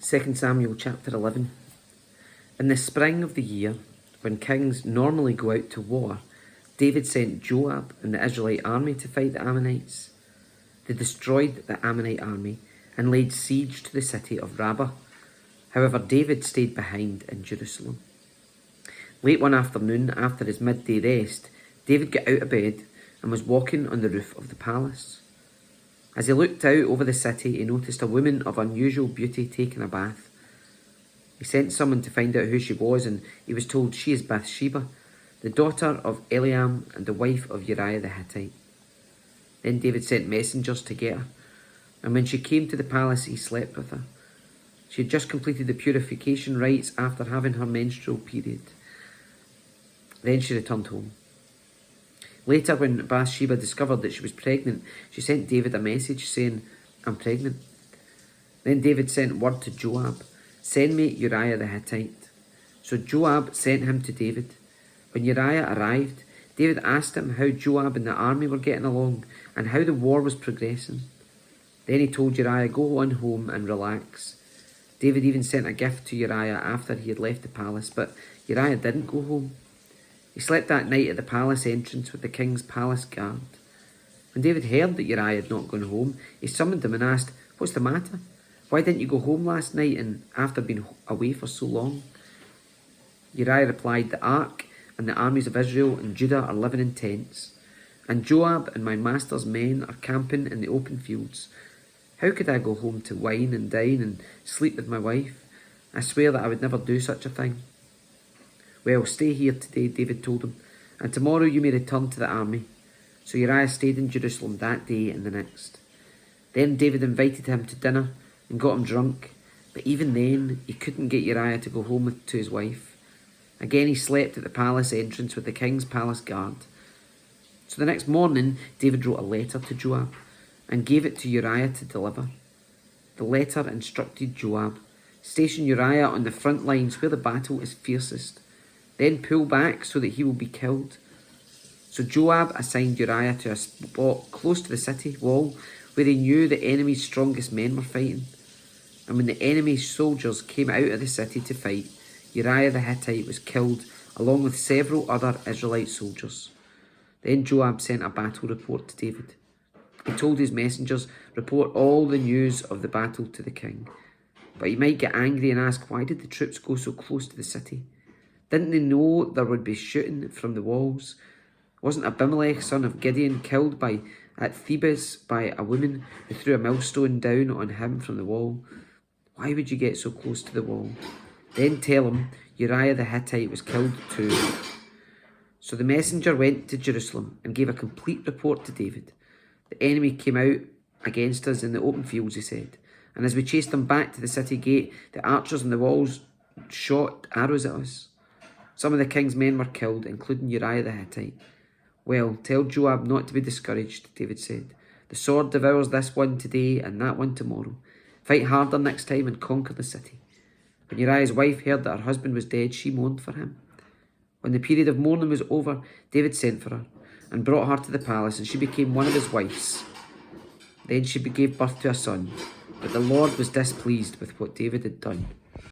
2 Samuel chapter 11. In the spring of the year, when kings normally go out to war, David sent Joab and the Israelite army to fight the Ammonites. They destroyed the Ammonite army and laid siege to the city of Rabbah. However, David stayed behind in Jerusalem. Late one afternoon, after his midday rest, David got out of bed and was walking on the roof of the palace. As he looked out over the city, he noticed a woman of unusual beauty taking a bath. He sent someone to find out who she was, and he was told she is Bathsheba, the daughter of Eliam and the wife of Uriah the Hittite. Then David sent messengers to get her, and when she came to the palace, he slept with her. She had just completed the purification rites after having her menstrual period. Then she returned home. Later, when Bathsheba discovered that she was pregnant, she sent David a message saying, "I'm pregnant." Then David sent word to Joab, "Send me Uriah the Hittite." So Joab sent him to David. When Uriah arrived, David asked him how Joab and the army were getting along and how the war was progressing. Then he told Uriah, "Go on home and relax." David even sent a gift to Uriah after he had left the palace, but Uriah didn't go home. He slept that night at the palace entrance with the king's palace guard. When David heard that Uriah had not gone home, he summoned him and asked, "What's the matter? Why didn't you go home last night and after being away for so long?" Uriah replied, "The ark and the armies of Israel and Judah are living in tents, and Joab and my master's men are camping in the open fields. How could I go home to wine and dine and sleep with my wife? I swear that I would never do such a thing." "Well, stay here today," David told him, "and tomorrow you may return to the army." So Uriah stayed in Jerusalem that day and the next. Then David invited him to dinner and got him drunk, but even then he couldn't get Uriah to go home to his wife. Again he slept at the palace entrance with the king's palace guard. So the next morning David wrote a letter to Joab and gave it to Uriah to deliver. The letter instructed Joab, "Station Uriah on the front lines where the battle is fiercest. Then pull back so that he will be killed." So Joab assigned Uriah to a spot close to the city wall where he knew the enemy's strongest men were fighting. And when the enemy's soldiers came out of the city to fight, Uriah the Hittite was killed along with several other Israelite soldiers. Then Joab sent a battle report to David. He told his messengers, "Report all the news of the battle to the king." But he might get angry and ask, "Why did the troops go so close to the city? Didn't they know there would be shooting from the walls? Wasn't Abimelech, son of Gideon, killed at Thebes by a woman who threw a millstone down on him from the wall? Why would you get so close to the wall? Then tell him Uriah the Hittite was killed too." So the messenger went to Jerusalem and gave a complete report to David. "The enemy came out against us in the open fields," he said, "and as we chased them back to the city gate, the archers on the walls shot arrows at us. Some of the king's men were killed, including Uriah the Hittite." "Well, tell Joab not to be discouraged," David said. "The sword devours this one today and that one tomorrow. Fight harder next time and conquer the city." When Uriah's wife heard that her husband was dead, she mourned for him. When the period of mourning was over, David sent for her and brought her to the palace, and she became one of his wives. Then she gave birth to a son, but the Lord was displeased with what David had done.